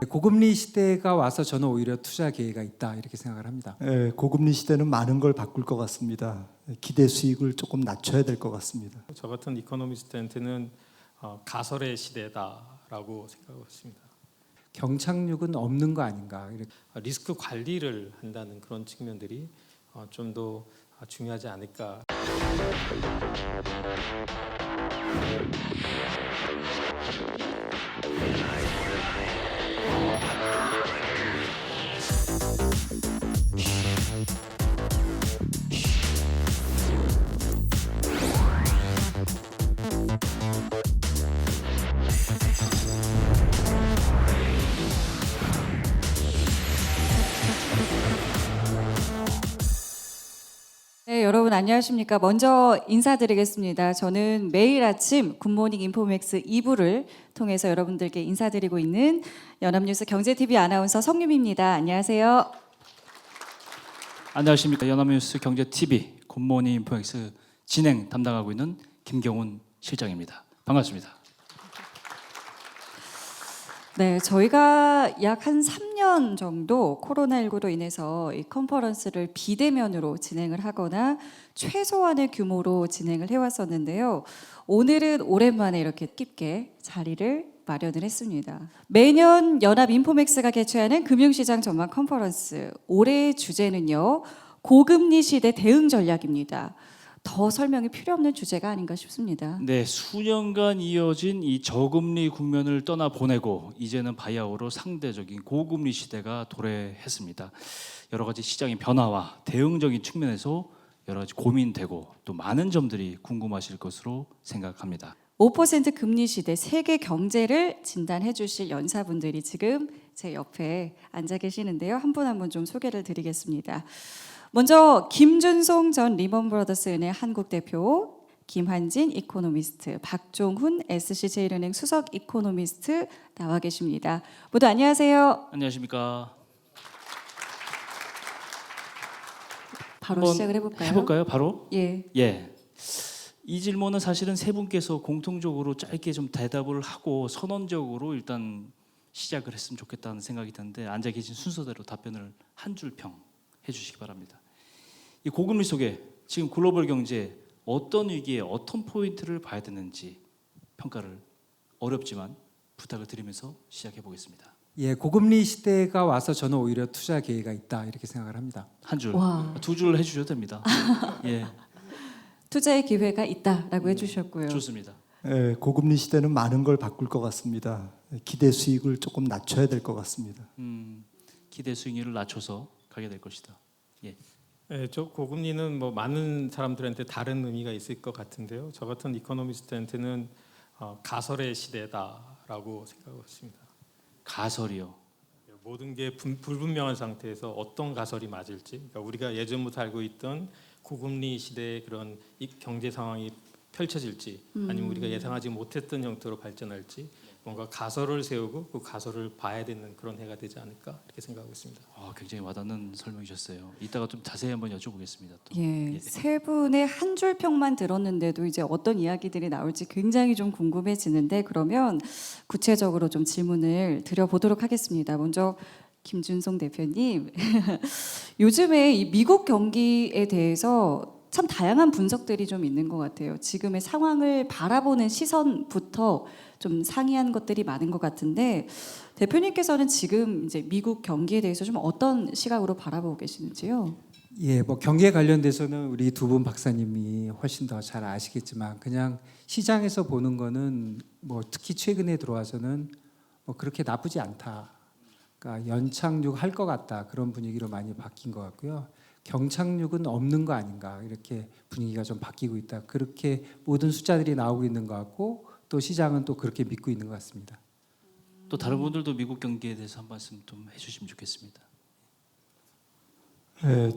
고금리 시대가 와서 저는 오히려 투자 기회가 있다 이렇게 생각을 합니다. 고금리 시대는 많은 걸 바꿀 것 같습니다. 기대 수익을 조금 낮춰야 될 것 같습니다. 저 같은 이코노미스트한테는 가설의 시대다라고 생각하고 있습니다. 경착륙은 없는 거 아닌가. 이렇게. 리스크 관리를 한다는 그런 측면들이 좀 더 중요하지 않을까. 네, 여러분 안녕하십니까? 먼저 인사드리겠습니다. 저는 매일 아침 굿모닝 인포맥스 2부를 통해서 여러분들께 인사드리고 있는 연합뉴스 경제TV 아나운서 성유미입니다. 안녕하세요. 안녕하십니까. 연합뉴스 경제TV 굿모닝 인포맥스 진행 담당하고 있는 김경훈 실장입니다. 반갑습니다. 네, 저희가 약 한 3년 정도 코로나19로 인해서 이 컨퍼런스를 비대면으로 진행을 하거나 최소한의 규모로 진행을 해왔었는데요. 오늘은 오랜만에 이렇게 깊게 자리를 마련을 했습니다. 매년 연합 인포맥스가 개최하는 금융시장 전망 컨퍼런스. 올해의 주제는요, 고금리 시대 대응 전략입니다. 더 설명이 필요 없는 주제가 아닌가 싶습니다. 네, 수년간 이어진 이 저금리 국면을 떠나 보내고 이제는 바야흐로 상대적인 고금리 시대가 도래했습니다. 여러 가지 시장의 변화와 대응적인 측면에서 여러 가지 고민되고 또 많은 점들이 궁금하실 것으로 생각합니다. 5% 금리 시대 세계 경제를 진단해 주실 연사분들이 지금 제 옆에 앉아 계시는데요. 한 분 한 분 좀 소개를 드리겠습니다. 먼저 김준송 전 리먼브라더스 은행 한국 대표, 김한진 이코노미스트, 박종훈 SC제일은행 수석 이코노미스트 나와 계십니다. 모두 안녕하세요. 안녕하십니까. 바로 한번 시작을 해볼까요? 해볼까요? 바로? 예. 예. 이 질문은 사실은 세 분께서 공통적으로 짧게 좀 대답을 하고 선언적으로 일단 시작을 했으면 좋겠다는 생각이 드는데 앉아 계신 순서대로 답변을 한 줄 평 해주시기 바랍니다. 이 고금리 속에 지금 글로벌 경제에 어떤 위기에 어떤 포인트를 봐야 되는지 평가를 어렵지만 부탁을 드리면서 시작해 보겠습니다. 예, 고금리 시대가 와서 저는 오히려 투자 기회가 있다 이렇게 생각을 합니다. 한 줄, 와. 두 줄 해주셔도 됩니다. 예, 투자의 기회가 있다라고 해주셨고요. 좋습니다. 고금리 시대는 많은 걸 바꿀 것 같습니다. 기대 수익을 조금 낮춰야 될 것 같습니다. 기대 수익률을 낮춰서 가게 될 것이다. 예. 네, 저 고금리는 뭐 많은 사람들한테 다른 의미가 있을 것 같은데요. 저 같은 이코노미스트한테는 가설의 시대다라고 생각하고 있습니다. 가설이요. 모든 게 불분명한 상태에서 어떤 가설이 맞을지, 그러니까 우리가 예전부터 알고 있던 고금리 시대의 그런 경제 상황이 펼쳐질지, 아니면 우리가 예상하지 못했던 형태로 발전할지, 뭔가 가설을 세우고 그 가설을 봐야 되는 그런 해가 되지 않을까 이렇게 생각하고 있습니다. 굉장히 와닿는 설명이셨어요. 이따가 좀 자세히 한번 여쭤보겠습니다. 또. 예, 예. 세 분의 한 줄 평만 들었는데도 이제 어떤 이야기들이 나올지 굉장히 좀 궁금해지는데 그러면 구체적으로 좀 질문을 드려보도록 하겠습니다. 먼저 김준송 대표님, 요즘에 이 미국 경기에 대해서 참 다양한 분석들이 좀 있는 것 같아요. 지금의 상황을 바라보는 시선부터 좀 상이한 것들이 많은 것 같은데 대표님께서는 지금 이제 미국 경기에 대해서 좀 어떤 시각으로 바라보고 계시는지요? 예, 뭐 경기에 관련돼서는 우리 두 분 박사님이 훨씬 더 잘 아시겠지만 그냥 시장에서 보는 거는 뭐 특히 최근에 들어와서는 뭐 그렇게 나쁘지 않다. 그러니까 연착륙 할 것 같다 그런 분위기로 많이 바뀐 것 같고요. 경착륙은 없는 거 아닌가 이렇게 분위기가 좀 바뀌고 있다. 그렇게 모든 숫자들이 나오고 있는 것 같고 또 시장은 또 그렇게 믿고 있는 것 같습니다. 또 다른 분들도 미국 경기에 대해서 한 말씀 좀 해주시면 좋겠습니다.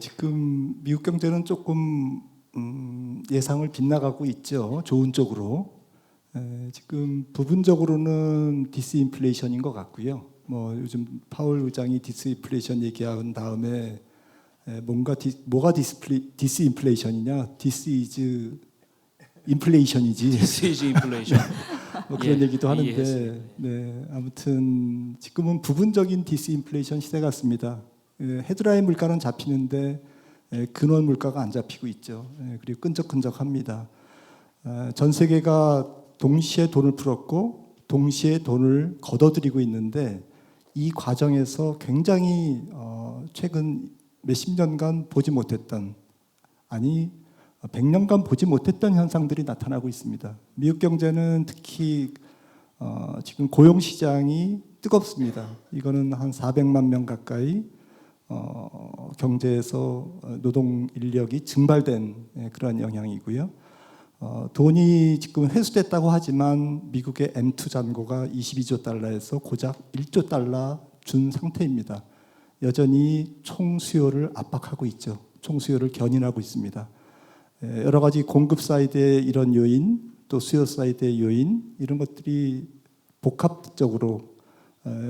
지금 미국 경제는 조금 예상을 빗나가고 있죠. 좋은 쪽으로. 지금 부분적으로는 디스인플레이션인 것 같고요. 뭐 요즘 파월 의장이 디스인플레이션 얘기한 다음에 뭐가 디스인플레이션이냐? 디스 이즈 인플레이션이지. 디스 이즈 인플레이션. 뭐 그런 예, 얘기도 하는데 이해했습니다. 네, 아무튼 지금은 부분적인 디스인플레이션 시대 같습니다. 헤드라인 물가는 잡히는데 근원 물가가 안 잡히고 있죠. 그리고 끈적끈적합니다. 전 세계가 동시에 돈을 풀었고 동시에 돈을 걷어들이고 있는데 이 과정에서 굉장히 최근 몇십 년간 보지 못했던, 아니 100년간 보지 못했던 현상들이 나타나고 있습니다. 미국 경제는 특히 지금 고용 시장이 뜨겁습니다. 이거는 한 400만 명 가까이 경제에서 노동 인력이 증발된 그런 영향이고요. 돈이 지금 회수됐다고 하지만 미국의 M2 잔고가 22조 달러에서 고작 1조 달러 준 상태입니다. 여전히 총 수요를 압박하고 있죠. 총 수요를 견인하고 있습니다. 여러 가지 공급 사이드의 이런 요인, 또 수요 사이드의 요인, 이런 것들이 복합적으로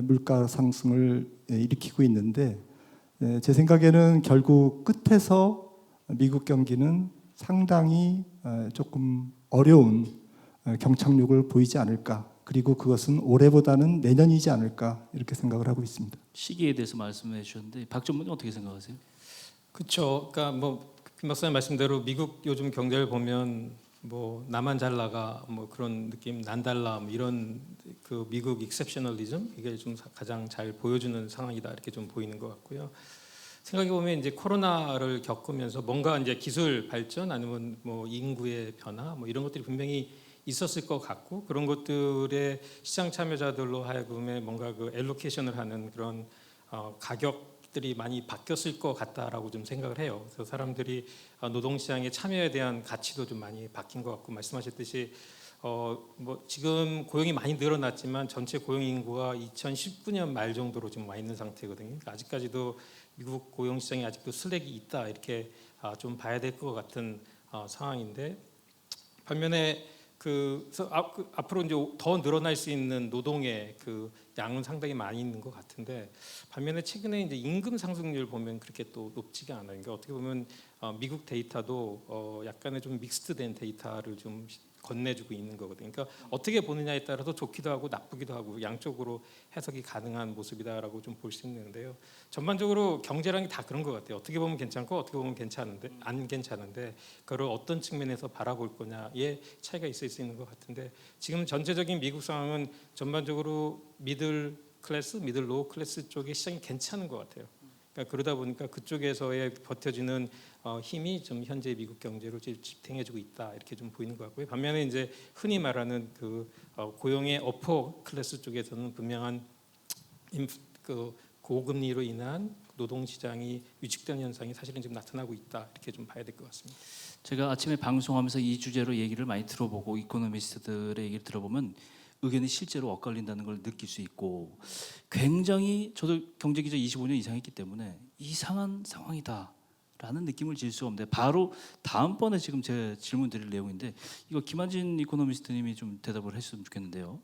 물가 상승을 일으키고 있는데, 제 생각에는 결국 끝에서 미국 경기는 상당히 조금 어려운 경착륙을 보이지 않을까, 그리고 그것은 올해보다는 내년이지 않을까, 이렇게 생각을 하고 있습니다. 시기에 대해서 말씀해 주셨는데 박 전문님 어떻게 생각하세요? 그렇죠. 그러니까 뭐 김 박사님 말씀대로 미국 요즘 경제를 보면 뭐 나만 잘 나가 뭐 그런 느낌, 난달라 뭐 이런 그 미국 익셉셔널리즘, 이게 좀 가장 잘 보여주는 상황이다 이렇게 좀 보이는 것 같고요. 생각해 보면 이제 코로나를 겪으면서 뭔가 이제 기술 발전 아니면 뭐 인구의 변화 뭐 이런 것들이 분명히 있었을 것 같고, 그런 것들의 시장 참여자들로 하여금의 뭔가 그 엘로케이션을 하는 그런 가격들이 많이 바뀌었을 것 같다라고 좀 생각을 해요. 그래서 사람들이 노동시장에 참여에 대한 가치도 좀 많이 바뀐 것 같고, 말씀하셨듯이 뭐 지금 고용이 많이 늘어났지만 전체 고용 인구가 2019년 말 정도로 지금 와 있는 상태거든요. 그러니까 아직까지도 미국 고용 시장에 아직도 슬랙이 있다 이렇게 좀 봐야 될 것 같은 상황인데, 반면에 그래서 앞으로 이제 더 늘어날 수 있는 노동의 그 양은 상당히 많이 있는 것 같은데, 반면에 최근에 이제 임금 상승률 보면 그렇게 또 높지가 않아요. 그러니까 어떻게 보면 미국 데이터도 약간의 좀 믹스드된 데이터를 좀 건네주고 있는 거거든요. 그러니까 어떻게 보느냐에 따라서 좋기도 하고 나쁘기도 하고 양쪽으로 해석이 가능한 모습이다라고 좀 볼 수 있는데요. 전반적으로 경제랑이 다 그런 것 같아요. 어떻게 보면 괜찮고 어떻게 보면 괜찮은데 안 괜찮은데 그걸 어떤 측면에서 바라볼 거냐의 차이가 있을 수 있는 것 같은데, 지금 전체적인 미국 상황은 전반적으로 미들 클래스, 미들 로우 클래스 쪽의 시장이 괜찮은 것 같아요. 그러니까 그러다 보니까 그쪽에서의 버텨주는 힘이 좀 현재 미국 경제를 지탱해주고 있다 이렇게 좀 보이는 것 같고요. 반면에 이제 흔히 말하는 그 고용의 어퍼 클래스 쪽에서는 분명한 그 고금리로 인한 노동 시장이 위축되는 현상이 사실은 지금 나타나고 있다 이렇게 좀 봐야 될 것 같습니다. 제가 아침에 방송하면서 이 주제로 얘기를 많이 들어보고 이코노미스트들의 얘기를 들어보면 의견이 실제로 엇갈린다는 걸 느낄 수 있고, 굉장히 저도 경제기자 25년 이상 했기 때문에 이상한 상황이다라는 느낌을 질 수가 없는데, 바로 다음번에 지금 제 질문 드릴 내용인데, 이거 김한진 이코노미스트님이 좀 대답을 했으면 좋겠는데요.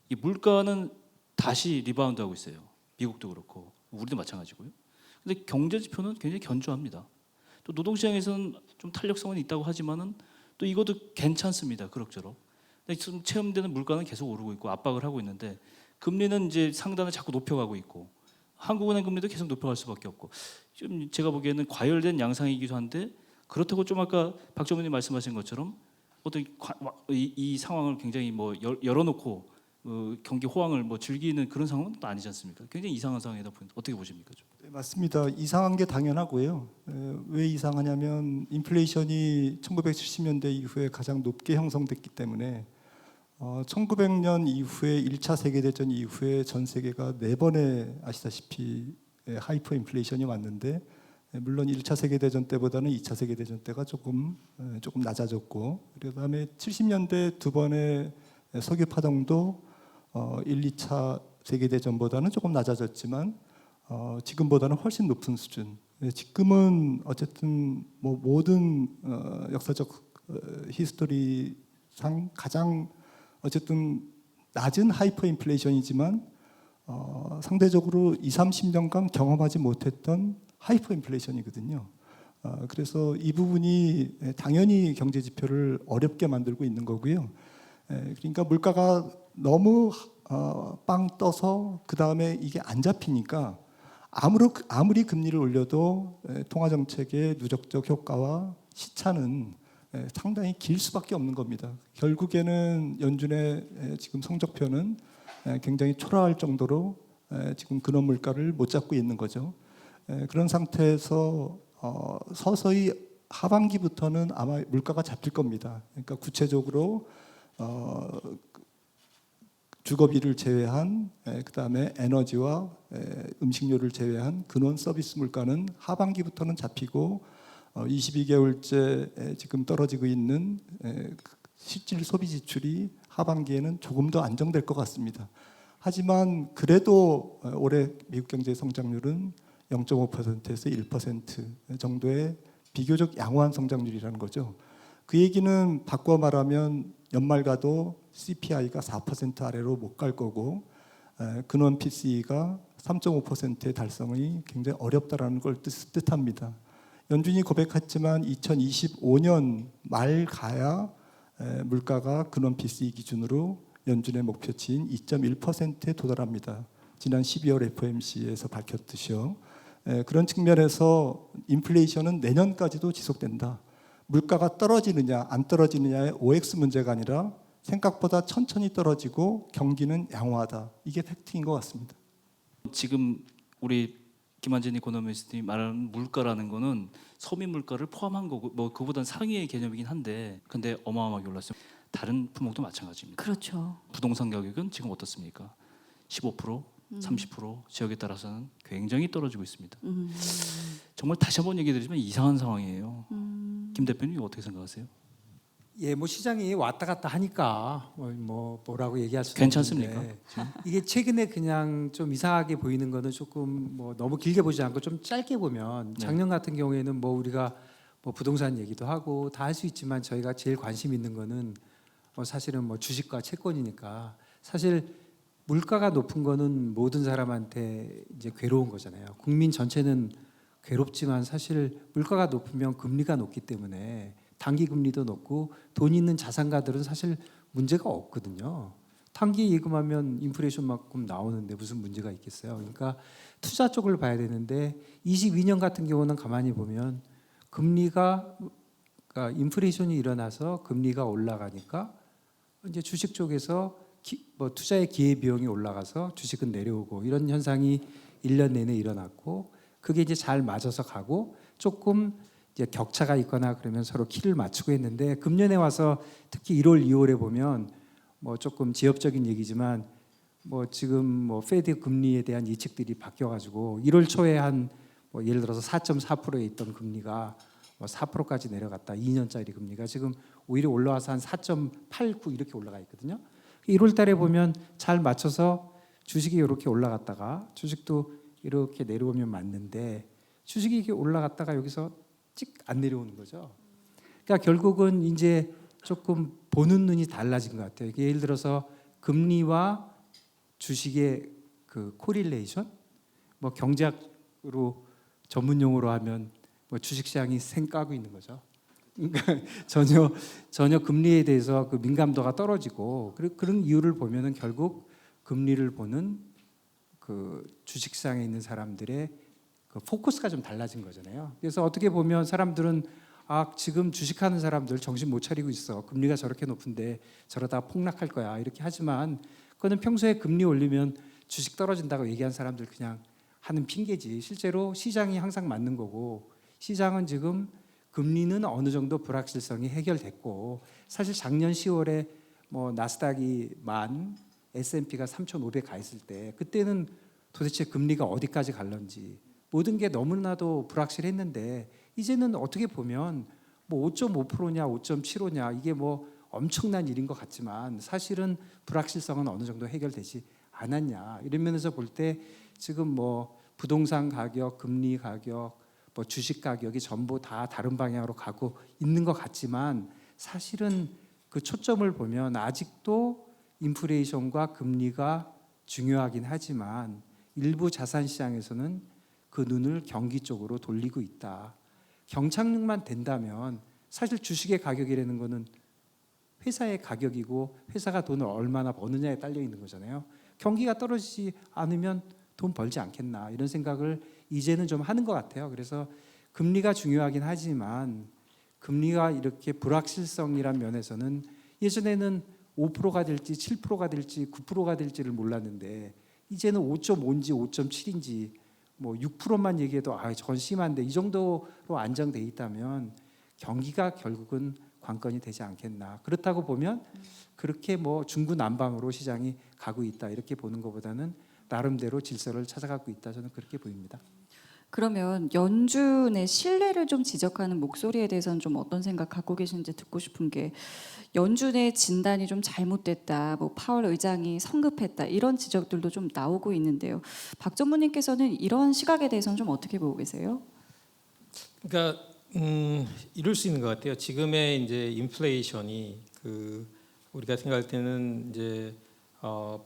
이 물가는 다시 리바운드하고 있어요. 미국도 그렇고 우리도 마찬가지고요. 근데 경제 지표는 굉장히 견조합니다. 또 노동시장에서는 좀 탄력성은 있다고 하지만은 또 이것도 괜찮습니다. 그럭저럭. 근데 지금 체험되는 물가는 계속 오르고 있고 압박을 하고 있는데, 금리는 이제 상단을 자꾸 높여가고 있고, 한국은행 금리도 계속 높여갈 수밖에 없고, 좀 제가 보기에는 과열된 양상이기도 한데, 그렇다고 좀 아까 박 전무님 말씀하신 것처럼 어떤 이 상황을 굉장히 뭐 열어놓고 경기 호황을 뭐 즐기는 그런 상황은 또 아니지 않습니까? 굉장히 이상한 상황이다 보니 어떻게 보십니까? 좀? 네, 맞습니다. 이상한 게 당연하고요. 왜 이상하냐면 인플레이션이 1970년대 이후에 가장 높게 형성됐기 때문에 1900년 이후에 1차 세계대전 이후에 전 세계가 4번의 아시다시피 하이퍼 인플레이션이 왔는데, 물론 1차 세계대전 때보다는 2차 세계대전 때가 조금 낮아졌고, 그다음에 70년대 2번의 석유 파동도 1, 2차 세계대전보다는 조금 낮아졌지만 지금보다는 훨씬 높은 수준. 지금은 어쨌든 뭐 모든 역사적 히스토리상 가장 어쨌든 낮은 하이퍼 인플레이션이지만 상대적으로 2, 30년간 경험하지 못했던 하이퍼 인플레이션이거든요. 그래서 이 부분이 당연히 경제 지표를 어렵게 만들고 있는 거고요. 그러니까 물가가 너무 빵 떠서 그 다음에 이게 안 잡히니까 아무리 금리를 올려도 통화 정책의 누적적 효과와 시차는 상당히 길 수밖에 없는 겁니다. 결국에는 연준의 지금 성적표는 굉장히 초라할 정도로 지금 근원 물가를 못 잡고 있는 거죠. 그런 상태에서 서서히 하반기부터는 아마 물가가 잡힐 겁니다. 그러니까 구체적으로 주거비를 제외한 그다음에 에너지와 음식료를 제외한 근원 서비스 물가는 하반기부터는 잡히고 22개월째 지금 떨어지고 있는 실질 소비 지출이 하반기에는 조금 더 안정될 것 같습니다. 하지만 그래도 올해 미국 경제 성장률은 0.5%에서 1% 정도의 비교적 양호한 성장률이라는 거죠. 그 얘기는 바꿔 말하면 연말 가도 CPI가 4% 아래로 못 갈 거고 근원 PCE가 3.5%의 달성이 굉장히 어렵다라는 걸 뜻합니다. 연준이 고백했지만 2025년 말 가야 물가가 근원 PCE 기준으로 연준의 목표치인 2.1%에 도달합니다. 지난 12월 FOMC에서 밝혔듯이요. 그런 측면에서 인플레이션은 내년까지도 지속된다. 물가가 떨어지느냐 안 떨어지느냐의 OX 문제가 아니라 생각보다 천천히 떨어지고 경기는 양호하다. 이게 팩트인 것 같습니다. 지금 우리 김한진 이코노미스트이 말하는 물가라는 거는 소비 물가를 포함한 거고 뭐 그보다는 상위의 개념이긴 한데 근데 어마어마하게 올랐어요. 다른 품목도 마찬가지입니다. 그렇죠. 부동산 가격은 지금 어떻습니까? 15%, 30% 지역에 따라서는 굉장히 떨어지고 있습니다. 정말 다시 한번 얘기 드리지만 이상한 상황이에요. 김 대표님 이거 어떻게 생각하세요? 예, 뭐 시장이 왔다 갔다 하니까 뭐라고 얘기할 수는 괜찮습니까? 없는데 이게 최근에 그냥 좀 이상하게 보이는 거는 조금 뭐 너무 길게 보지 않고 좀 짧게 보면 작년 같은 경우에는 뭐 우리가 뭐 부동산 얘기도 하고 다 할 수 있지만 저희가 제일 관심 있는 거는 사실은 뭐 주식과 채권이니까 사실 물가가 높은 거는 모든 사람한테 이제 괴로운 거잖아요. 국민 전체는 괴롭지만 사실 물가가 높으면 금리가 높기 때문에 단기 금리도 높고 돈 있는 자산가들은 사실 문제가 없거든요. 단기 예금하면 인플레이션만큼 나오는데 무슨 문제가 있겠어요. 그러니까 투자 쪽을 봐야 되는데 22년 같은 경우는 가만히 보면 금리가 그러니까 인플레이션이 일어나서 금리가 올라가니까 이제 주식 쪽에서 뭐 투자의 기회 비용이 올라가서 주식은 내려오고 이런 현상이 1년 내내 일어났고 그게 이제 잘 맞아서 가고 조금 이제 격차가 있거나 그러면 서로 키를 맞추고 했는데 금년에 와서 특히 1월, 2월에 보면 뭐 조금 지엽적인 얘기지만 뭐 지금 뭐 페드 금리에 대한 예측들이 바뀌어가지고 1월 초에 한 뭐 예를 들어서 4.4%에 있던 금리가 뭐 4%까지 내려갔다. 2년짜리 금리가 지금 오히려 올라와서 한 4.89 이렇게 올라가 있거든요. 1월 달에 보면 잘 맞춰서 주식이 이렇게 올라갔다가 주식도 이렇게 내려오면 맞는데 주식이 이렇게 올라갔다가 여기서 찍 안 내려오는 거죠. 그러니까 결국은 이제 조금 보는 눈이 달라진 것 같아요. 예를 들어서 금리와 주식의 그 코릴레이션, 뭐 경제학으로 전문 용어로 하면 뭐 주식시장이 생 까고 있는 거죠. 그러니까 전혀 금리에 대해서 그 민감도가 떨어지고 그런 이유를 보면은 결국 금리를 보는 그 주식시장에 있는 사람들의 그 포커스가 좀 달라진 거잖아요. 그래서 어떻게 보면 사람들은 지금 주식하는 사람들 정신 못 차리고 있어. 금리가 저렇게 높은데 저러다 폭락할 거야. 이렇게 하지만 그거는 평소에 금리 올리면 주식 떨어진다고 얘기한 사람들 그냥 하는 핑계지. 실제로 시장이 항상 맞는 거고 시장은 지금 금리는 어느 정도 불확실성이 해결됐고 사실 작년 10월에 뭐 나스닥이 10,000, S&P가 3,500 가 있을 때 그때는 도대체 금리가 어디까지 갈런지 모든 게 너무나도 불확실했는데 이제는 어떻게 보면 뭐 5.5%냐 5.75냐 이게 뭐 엄청난 일인 것 같지만 사실은 불확실성은 어느 정도 해결되지 않았냐 이런 면에서 볼 때 지금 뭐 부동산 가격, 금리 가격, 뭐 주식 가격이 전부 다 다른 방향으로 가고 있는 것 같지만 사실은 그 초점을 보면 아직도 인플레이션과 금리가 중요하긴 하지만 일부 자산 시장에서는 그 눈을 경기 쪽으로 돌리고 있다. 경착륙만 된다면 사실 주식의 가격이라는 거는 회사의 가격이고 회사가 돈을 얼마나 버느냐에 딸려 있는 거잖아요. 경기가 떨어지지 않으면 돈 벌지 않겠나 이런 생각을 이제는 좀 하는 것 같아요. 그래서 금리가 중요하긴 하지만 금리가 이렇게 불확실성이란 면에서는 예전에는 5%가 될지 7%가 될지 9%가 될지를 몰랐는데 이제는 5.5인지 5.7인지 뭐 6%만 얘기해도 저건 심한데 이 정도로 안정돼 있다면 경기가 결국은 관건이 되지 않겠나. 그렇다고 보면 그렇게 뭐 중구난방으로 시장이 가고 있다 이렇게 보는 것보다는 나름대로 질서를 찾아가고 있다 저는 그렇게 보입니다. 그러면 연준의 신뢰를 좀 지적하는 목소리에 대해서는 좀 어떤 생각 갖고 계신지 듣고 싶은 게 연준의 진단이 좀 잘못됐다, 뭐 파월 의장이 성급했다 이런 지적들도 좀 나오고 있는데요. 박 전무님께서는 이런 시각에 대해서는 좀 어떻게 보고 계세요? 그러니까 이럴 수 있는 것 같아요. 지금의 이제 인플레이션이 그 우리가 생각할 때는 이제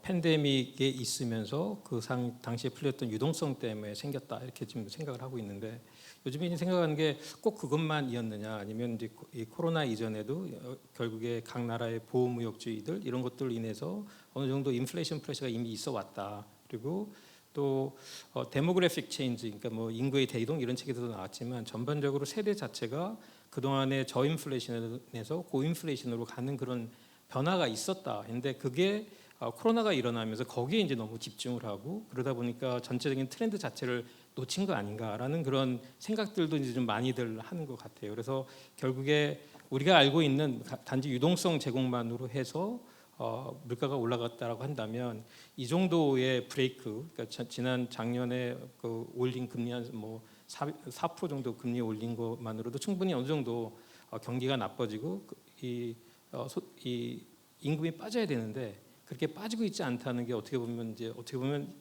팬데믹에 있으면서 그 당시에 풀렸던 유동성 때문에 생겼다 이렇게 지금 생각을 하고 있는데 요즘에 생각하는 게 꼭 그것만이었느냐 아니면 이제 이 코로나 이전에도 결국에 각 나라의 보호무역주의들 이런 것들로 인해서 어느 정도 인플레이션 프레셔가 이미 있어 왔다. 그리고 또 데모그래픽 체인지 그러니까 뭐 인구의 대이동 이런 책에서도 나왔지만 전반적으로 세대 자체가 그동안의 저인플레이션에서 고인플레이션으로 가는 그런 변화가 있었다. 근데 그게 코로나가 일어나면서 거기에 이제 너무 집중을 하고 그러다 보니까 전체적인 트렌드 자체를 놓친 거 아닌가라는 그런 생각들도 이제 좀 많이들 하는 것 같아요. 그래서 결국에 우리가 알고 있는 단지 유동성 제공만으로 해서 물가가 올라갔다라고 한다면 이 정도의 브레이크, 그러니까 지난 작년에 그 올린 금리 한뭐 4% 정도 금리 올린 것만으로도 충분히 어느 정도 경기가 나빠지고 이 임금이 빠져야 되는데 그렇게 빠지고 있지 않다는 게 어떻게 보면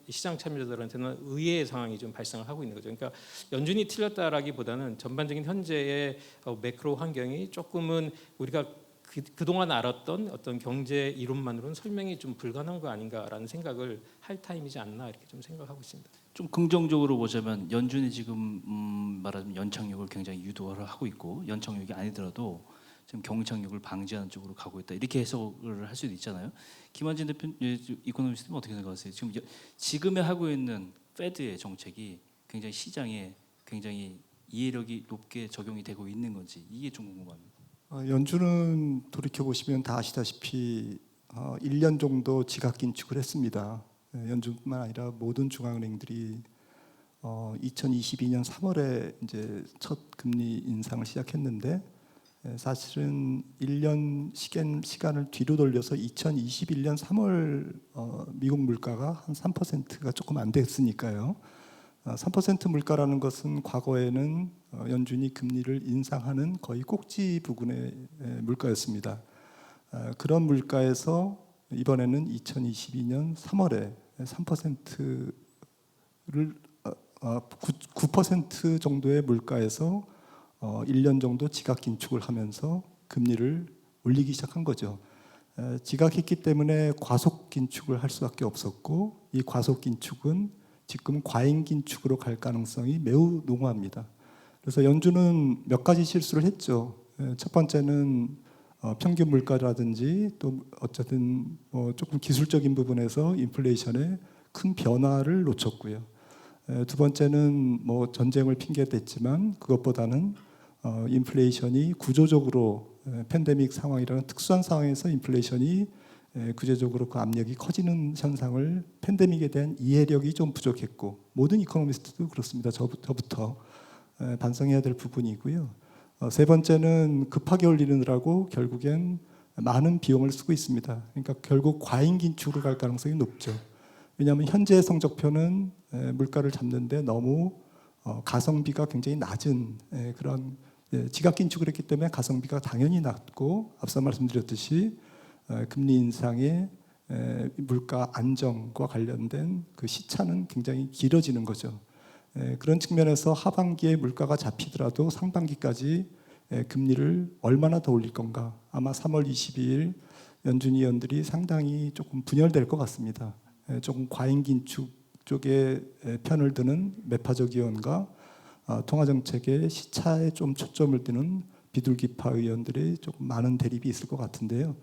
시장 참여자들한테는 의외의 상황이 좀 발생을 하고 있는 거죠. 그러니까 연준이 틀렸다라기보다는 전반적인 현재의 매크로 환경이 조금은 우리가 그동안 알았던 어떤 경제 이론만으로는 설명이 좀 불가능한 거 아닌가라는 생각을 할 타임이지 않나 이렇게 좀 생각하고 있습니다. 좀 긍정적으로 보자면 연준이 지금 말하자면 연착륙을 굉장히 유도를 하고 있고 연착륙이 아니더라도 지금 경착륙을 방지하는 쪽으로 가고 있다 이렇게 해석을 할 수도 있잖아요. 김환진 대표 이코노미스트는 어떻게 생각하세요? 지금에 하고 있는 페드의 정책이 굉장히 시장에 굉장히 이해력이 높게 적용이 되고 있는 건지 이게 좀 궁금합니다. 연준은 돌이켜 보시면 다 아시다시피 1년 정도 지각 긴축을 했습니다. 연준뿐만 아니라 모든 중앙은행들이 2022년 3월에 이제 첫 금리 인상을 시작했는데 사실은 1년 시간을 뒤로 돌려서 2021년 3월 미국 물가가 한 3%가 조금 안 됐으니까요. 3% 물가라는 것은 과거에는 연준이 금리를 인상하는 거의 꼭지 부근의 물가였습니다. 그런 물가에서 이번에는 2022년 3월에 3%를 9% 정도의 물가에서 1년 정도 지각 긴축을 하면서 금리를 올리기 시작한 거죠. 지각했기 때문에 과속 긴축을 할 수밖에 없었고 이 과속 긴축은 지금 과잉 긴축으로 갈 가능성이 매우 농후합니다. 그래서 연준은 몇 가지 실수를 했죠. 첫 번째는 평균 물가라든지 또 어쨌든 조금 기술적인 부분에서 인플레이션에 큰 변화를 놓쳤고요. 두 번째는 뭐 전쟁을 핑계 댔지만 그것보다는 인플레이션이 구조적으로 팬데믹 상황이라는 특수한 상황에서 인플레이션이 구조적으로 그 압력이 커지는 현상을 팬데믹에 대한 이해력이 좀 부족했고 모든 이코노미스트도 그렇습니다. 저부터 반성해야 될 부분이고요. 세 번째는 급하게 올리느라고 결국엔 많은 비용을 쓰고 있습니다. 그러니까 결국 과잉 긴축으로 갈 가능성이 높죠. 왜냐하면 현재 성적표는 물가를 잡는데 너무 가성비가 굉장히 낮은 그런 지각 긴축을 했기 때문에 가성비가 당연히 낮고 앞서 말씀드렸듯이 금리 인상의 물가 안정과 관련된 그 시차는 굉장히 길어지는 거죠. 그런 측면에서 하반기에 물가가 잡히더라도 상반기까지 금리를 얼마나 더 올릴 건가 아마 3월 22일 연준 위원들이 상당히 조금 분열될 것 같습니다. 조금 과잉 긴축 쪽에 편을 드는 매파적 위원과 통화정책의 시차에 좀 초점을 두는 비둘기파 의원들의 조금 많은 대립이 있을 것 같은데요.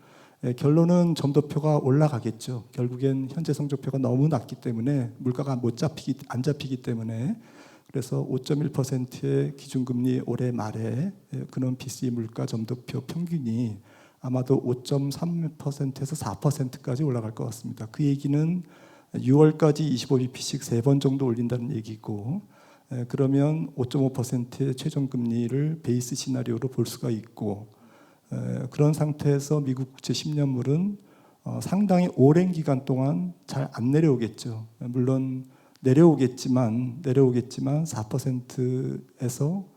결론은 점도표가 올라가겠죠. 결국엔 현재 성적표가 너무 낮기 때문에 물가가 안 잡히기 때문에 그래서 5.1%의 기준금리 올해 말에 근원 PCE 물가 점도표 평균이 아마도 5.3%에서 4%까지 올라갈 것 같습니다. 그 얘기는 6월까지 25bp씩 3번 정도 올린다는 얘기고 그러면 5.5%의 최종금리를 베이스 시나리오로 볼 수가 있고 그런 상태에서 미국 국채 10년물은 상당히 오랜 기간 동안 잘 안 내려오겠죠. 물론 내려오겠지만 4%에서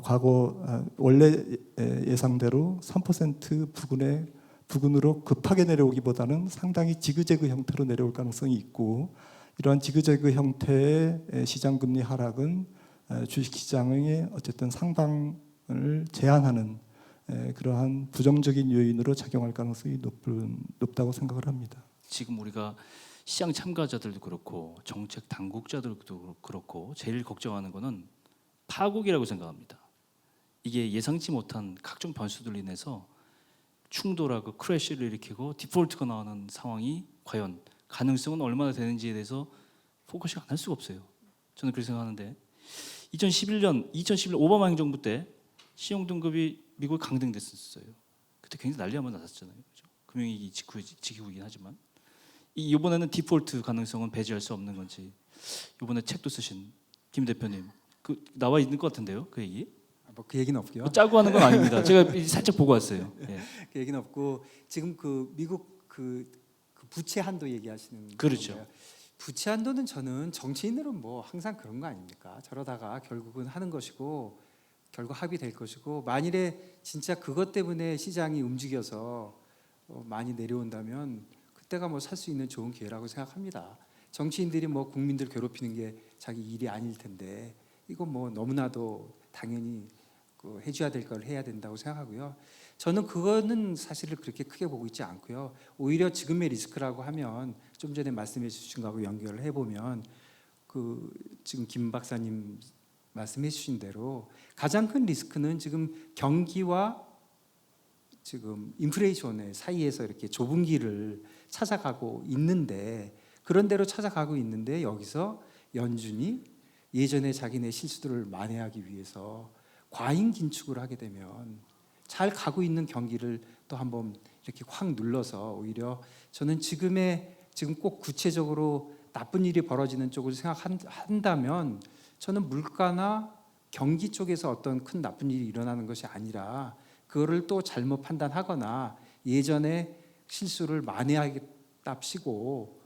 과거 원래 예상대로 3% 부근으로 급하게 내려오기보다는 상당히 지그재그 형태로 내려올 가능성이 있고 이러한 지그재그 형태의 시장 금리 하락은 주식시장의 어쨌든 상방을 제한하는 그러한 부정적인 요인으로 작용할 가능성이 높다고 생각을 합니다. 지금 우리가 시장 참가자들도 그렇고 정책 당국자들도 그렇고 제일 걱정하는 거는 파국이라고 생각합니다. 이게 예상치 못한 각종 변수들로 인해서 충돌하고 크래시를 일으키고 디폴트가 나오는 상황이 과연 가능성은 얼마나 되는지에 대해서 포커싱 안 할 수가 없어요. 저는 그렇게 생각하는데 2011년 오바마 행정부 때 신용등급이 미국에 강등됐었어요. 그때 굉장히 난리 한번 났었잖아요. 그렇죠? 금융위기 직후이긴 하지만 이번에는 디폴트 가능성은 배제할 수 없는 건지 이번에 책도 쓰신 김 대표님 그 나와 있는 것 같은데요. 그 얘기? 뭐 그 얘기는 없고요. 뭐 짜고 하는 건 아닙니다. 제가 살짝 보고 왔어요. 예. 그 얘기는 없고 지금 그 미국 그 부채 한도 얘기하시는 그렇죠. 건가요? 부채 한도는 저는 정치인들은 뭐 항상 그런 거 아닙니까? 저러다가 결국은 하는 것이고 결국 합의될 것이고 만일에 진짜 그것 때문에 시장이 움직여서 많이 내려온다면 그때가 뭐 살 수 있는 좋은 기회라고 생각합니다. 정치인들이 뭐 국민들 괴롭히는 게 자기 일이 아닐 텐데 이거 뭐 너무나도 당연히 해줘야 될 걸 해야 된다고 생각하고요. 저는 그거는 사실을 그렇게 크게 보고 있지 않고요. 오히려 지금의 리스크라고 하면 좀 전에 말씀해 주신 거하고 연결을 해보면 지금 김 박사님 말씀해 주신 대로 가장 큰 리스크는 지금 경기와 지금 인플레이션의 사이에서 이렇게 좁은 길을 찾아가고 있는데 그런 대로 찾아가고 있는데 여기서 연준이 예전에 자기네 실수들을 만회하기 위해서 과잉 긴축을 하게 되면 잘 가고 있는 경기를 또 한번 이렇게 확 눌러서 오히려 저는 지금 꼭 구체적으로 나쁜 일이 벌어지는 쪽을 생각한다면 저는 물가나 경기 쪽에서 어떤 큰 나쁜 일이 일어나는 것이 아니라 그거를 또 잘못 판단하거나 예전에 실수를 만회하겠답시고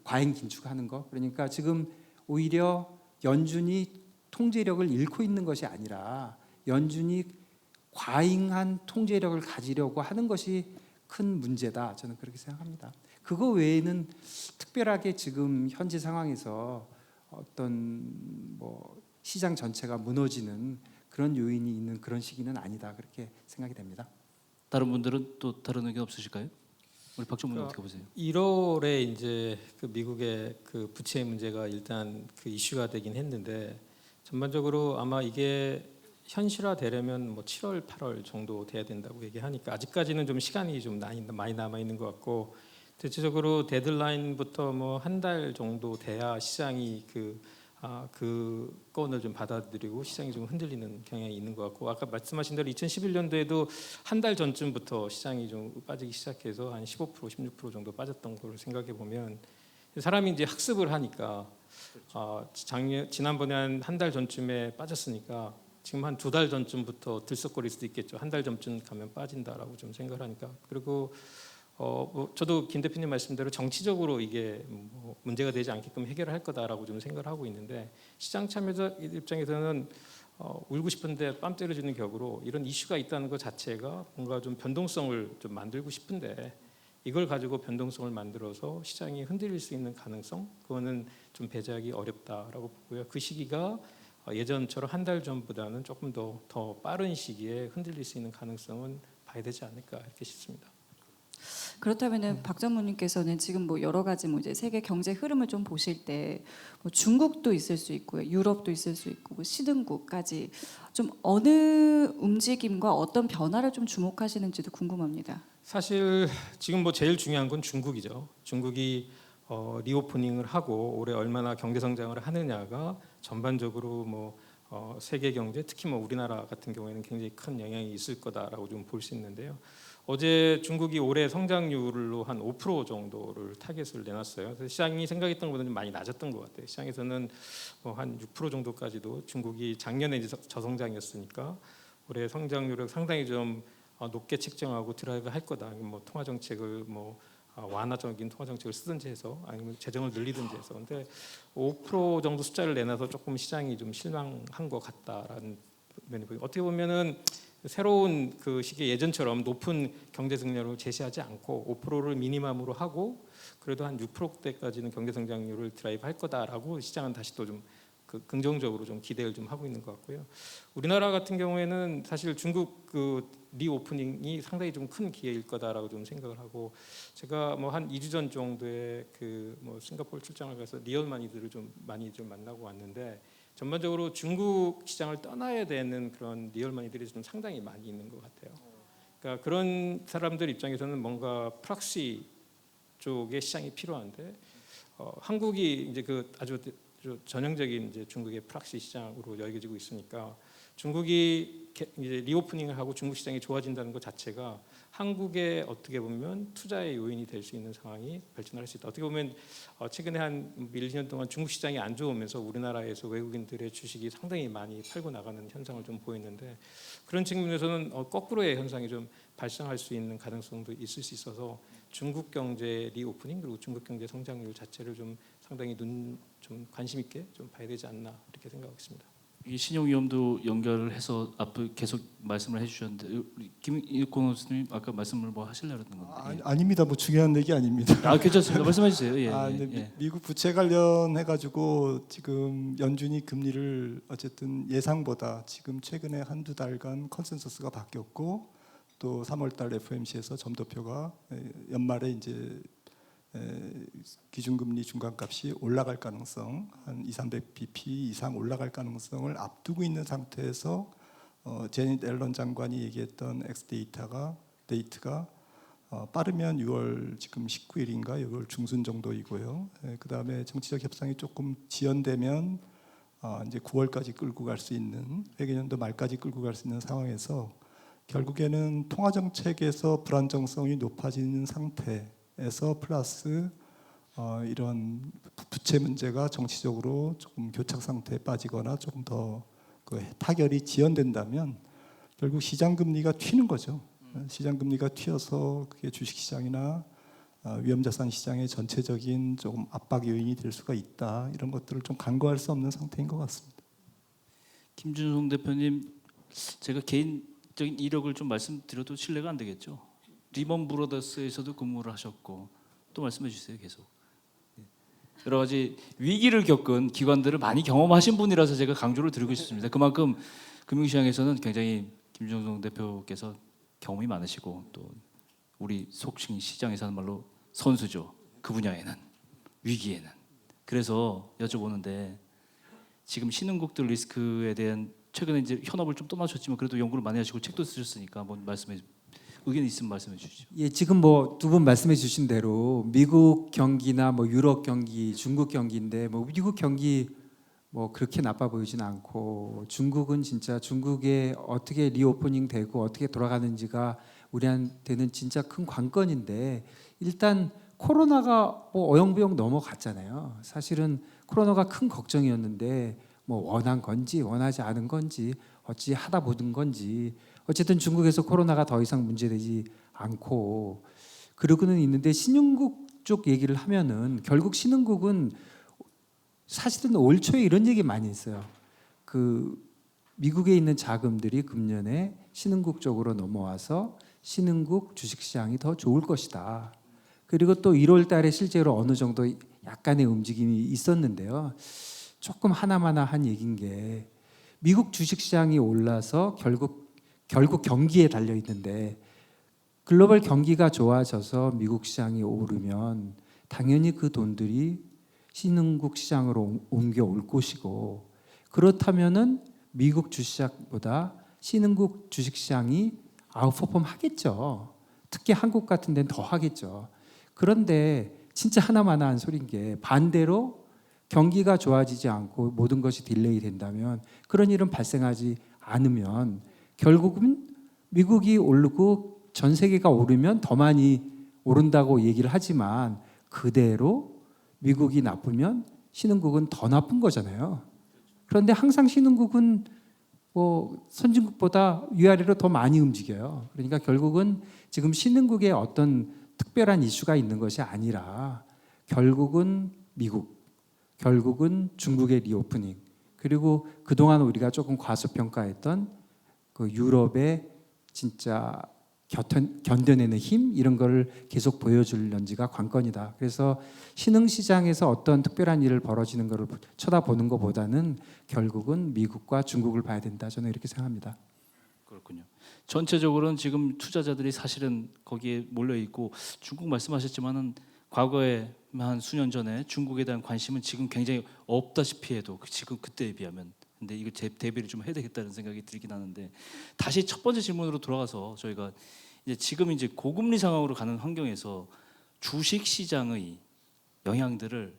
과잉 긴축하는 거 그러니까 지금 오히려 연준이 통제력을 잃고 있는 것이 아니라 연준이 과잉한 통제력을 가지려고 하는 것이 큰 문제다. 저는 그렇게 생각합니다. 그거 외에는 특별하게 지금 현재 상황에서 어떤 뭐 시장 전체가 무너지는 그런 요인이 있는 그런 시기는 아니다. 그렇게 생각이 됩니다. 다른 분들은 또 다른 의견 없으실까요? 우리 박정문 어떻게 보세요? 1월에 이제 그 미국의 그 부채 문제가 일단 그 이슈가 되긴 했는데 전반적으로 아마 이게 현실화되려면 뭐 7월, 8월 정도 돼야 된다고 얘기하니까 아직까지는 좀 시간이 좀 많이 남아 있는 것 같고 대체적으로 데드라인부터 뭐 한 달 정도 돼야 시장이 그 건을 좀 받아들이고 시장이 좀 흔들리는 경향이 있는 것 같고 아까 말씀하신 대로 2011년도에도 한 달 전쯤부터 시장이 좀 빠지기 시작해서 한 15%, 16% 정도 빠졌던 걸 생각해 보면 사람이 이제 학습을 하니까 지난번에 한 달 전쯤에 빠졌으니까 지금 한 2달 전쯤부터 들썩거릴 수도 있겠죠. 한 달 전쯤 가면 빠진다라고 좀 생각을 하니까 그리고 뭐 저도 김 대표님 말씀대로 정치적으로 이게 뭐 문제가 되지 않게끔 해결할 거다라고 좀 생각을 하고 있는데 시장 참여자 입장에서는 울고 싶은데 뺨 때려주는 격으로 이런 이슈가 있다는 것 자체가 뭔가 좀 변동성을 좀 만들고 싶은데 이걸 가지고 변동성을 만들어서 시장이 흔들릴 수 있는 가능성 그거는 좀 배제하기 어렵다라고 보고요. 그 시기가 예전처럼 한 달 전보다는 조금 더 빠른 시기에 흔들릴 수 있는 가능성은 봐야 되지 않을까 이렇게 싶습니다. 그렇다면은 박 전무님께서는 지금 뭐 여러 가지 뭐 이제 세계 경제 흐름을 좀 보실 때 뭐 중국도 있을 수 있고요, 유럽도 있을 수 있고 뭐 시등국까지 좀 어느 움직임과 어떤 변화를 좀 주목하시는지도 궁금합니다. 사실 지금 뭐 제일 중요한 건 중국이죠. 중국이 리오프닝을 하고 올해 얼마나 경제 성장을 하느냐가 전반적으로 뭐 세계 경제, 특히 뭐 우리나라 같은 경우에는 굉장히 큰 영향이 있을 거다라고 좀 볼 수 있는데요. 어제 중국이 올해 성장률로 한 5% 정도를 타겟을 내놨어요. 그래서 시장이 생각했던 것보다 좀 많이 낮았던 것 같아요. 시장에서는 한 6% 정도까지도 중국이 작년에 이제 저성장이었으니까 올해 성장률을 상당히 좀 높게 책정하고 드라이브 할 거다. 뭐 통화 정책을 뭐 완화적인 통화 정책을 쓰든지 해서 아니면 재정을 늘리든지 해서. 근데 5% 정도 숫자를 내놔서 조금 시장이 좀 실망한 것 같다라는 면이 보여요. 어떻게 보면은 새로운 그 시기에 예전처럼 높은 경제 성장률을 제시하지 않고 5%를 미니멈으로 하고 그래도 한 6%대까지는 경제 성장률을 드라이브 할 거다라고 시장은 다시 또 좀 긍정적으로 좀 기대를 좀 하고 있는 것 같고요. 우리나라 같은 경우에는 사실 중국 그 리오프닝이 상당히 좀 큰 기회일 거다라고 좀 생각을 하고, 제가 뭐 한 2주 전 정도에 그 뭐 싱가포르 출장을 가서 리얼마니들을 좀 많이 좀 만나고 왔는데, 전반적으로 중국 시장을 떠나야 되는 그런 리얼마니들이 좀 상당히 많이 있는 것 같아요. 그러니까 그런 사람들 입장에서는 뭔가 프락시 쪽의 시장이 필요한데, 한국이 이제 그 아주 전형적인 이제 중국의 프락시 시장으로 여겨지고 있으니까, 중국이 이제 리오프닝을 하고 중국 시장이 좋아진다는 것 자체가 한국에 어떻게 보면 투자의 요인이 될 수 있는 상황이 발전할 수 있다. 어떻게 보면 최근에 한 1, 2년 동안 중국 시장이 안 좋으면서 우리나라에서 외국인들의 주식이 상당히 많이 팔고 나가는 현상을 좀 보였는데, 그런 측면에서는 거꾸로의 현상이 좀 발생할 수 있는 가능성도 있을 수 있어서 중국 경제 리오프닝 그리고 중국 경제 성장률 자체를 좀 상당히 좀 관심 있게 좀 봐야 되지 않나 이렇게 생각하고 있습니다. 이 신용 위험도 연결을 해서 앞으로 계속 말씀을 해주셨는데, 우리 김일권 교수님 아까 말씀을 뭐 하시려고 했던 건데. 아닙니다. 뭐 중요한 얘기 아닙니다. 괜찮습니다. 말씀해 주세요. 예, 근데 예. 미국 부채 관련해 가지고 지금 연준이 금리를 어쨌든 예상보다 지금 최근에 한두 달간 컨센서스가 바뀌었고, 또 3월달 FOMC에서 점도표가 연말에 이제 기준금리 중간값이 올라갈 가능성, 한 200-300bp 이상 올라갈 가능성을 앞두고 있는 상태에서 제닛 앨런 장관이 얘기했던 엑스데이트가 빠르면 6월 지금 19일인가 6월 중순 정도이고요. 그 다음에 정치적 협상이 조금 지연되면 이제 9월까지 끌고 갈 수 있는, 회계년도 말까지 끌고 갈 수 있는 상황에서 결국에는 통화 정책에서 불안정성이 높아지는 상태에서 플러스 이런 부채 문제가 정치적으로 조금 교착 상태에 빠지거나 조금 더 그 타결이 지연된다면 결국 시장 금리가 튀는 거죠. 시장 금리가 튀어서 그게 주식 시장이나 위험자산 시장의 전체적인 조금 압박 요인이 될 수가 있다. 이런 것들을 좀 간과할 수 없는 상태인 것 같습니다. 김준성 대표님, 제가 개인적인 이력을 좀 말씀드려도 신뢰가 안 되겠죠. 리먼 브로더스에서도 근무를 하셨고, 또 말씀해 주세요. 계속 여러 가지 위기를 겪은 기관들을 많이 경험하신 분이라서 제가 강조를 드리고 싶습니다. 그만큼 금융시장에서는 굉장히 김준성 대표께서 경험이 많으시고, 또 우리 속칭 시장에서 하는 말로 선수죠. 그 분야에는, 위기에는. 그래서 여쭤보는데, 지금 신흥국들 리스크에 대한, 최근에 이제 현업을 좀 떠나셨지만 그래도 연구를 많이 하시고 책도 쓰셨으니까 한번 의견 있으면 말씀해 주시죠. 예, 지금 뭐 두 분 말씀해 주신 대로 미국 경기나 뭐 유럽 경기, 중국 경기인데, 뭐 미국 경기 뭐 그렇게 나빠 보이진 않고, 중국은 진짜 중국에 어떻게 리오프닝 되고 어떻게 돌아가는지가 우리한테는 진짜 큰 관건인데, 일단 코로나가 뭐 어영부영 넘어갔잖아요. 사실은 코로나가 큰 걱정이었는데, 뭐 원한 건지 원하지 않은 건지 어찌 하다 보던 건지 어쨌든 중국에서 코로나가 더 이상 문제되지 않고 그러고는 있는데, 신흥국 쪽 얘기를 하면은 결국 신흥국은 사실은 올 초에 이런 얘기 많이 했어요. 그 미국에 있는 자금들이 금년에 신흥국 쪽으로 넘어와서 신흥국 주식시장이 더 좋을 것이다. 그리고 또 1월 달에 실제로 어느 정도 약간의 움직임이 있었는데요. 조금 하나마나한 얘기인 게, 미국 주식시장이 올라서 결국 경기에 달려 있는데, 글로벌 경기가 좋아져서 미국 시장이 오르면 당연히 그 돈들이 신흥국 시장으로 옮겨올 것이고, 그렇다면은 미국 주식시장보다 신흥국 주식시장이 아웃퍼폼 하겠죠. 특히 한국 같은 데는 더 하겠죠. 그런데 진짜 하나마나한 소린 게, 반대로 경기가 좋아지지 않고 모든 것이 딜레이 된다면, 그런 일은 발생하지 않으면 결국은 미국이 오르고 전 세계가 오르면 더 많이 오른다고 얘기를 하지만, 그대로 미국이 나쁘면 신흥국은 더 나쁜 거잖아요. 그런데 항상 신흥국은 뭐 선진국보다 위아래로 더 많이 움직여요. 그러니까 결국은 지금 신흥국에 어떤 특별한 이슈가 있는 것이 아니라, 결국은 미국, 결국은 중국의 리오프닝, 그리고 그동안 우리가 조금 과소평가했던 그 유럽의 진짜 견뎌내는 힘, 이런 거를 계속 보여줄런지가 관건이다. 그래서 신흥시장에서 어떤 특별한 일을 벌어지는 것을 쳐다보는 것보다는 결국은 미국과 중국을 봐야 된다. 저는 이렇게 생각합니다. 그렇군요. 전체적으로는 지금 투자자들이 사실은 거기에 몰려 있고, 중국 말씀하셨지만은 과거에 한 수년 전에 중국에 대한 관심은 지금 굉장히 없다시피 해도 지금 그때에 비하면, 근데 이거 대비를 좀 해야 되겠다는 생각이 들긴 하는데, 다시 첫 번째 질문으로 돌아가서 저희가 이제 지금 이제 고금리 상황으로 가는 환경에서 주식 시장의 영향들을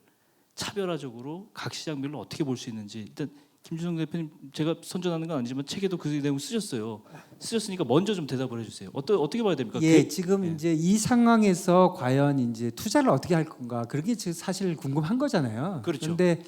차별화적으로 각 시장별로 어떻게 볼 수 있는지, 일단 김준성 대표님, 제가 선전하는 건 아니지만 책에도 그 내용 쓰셨으니까 먼저 좀 대답을 해주세요. 어떻게 봐야 됩니까? 예, 지금 이제 이 상황에서 과연 이제 투자를 어떻게 할 건가, 그게 지금 사실 궁금한 거잖아요. 그렇죠. 그런데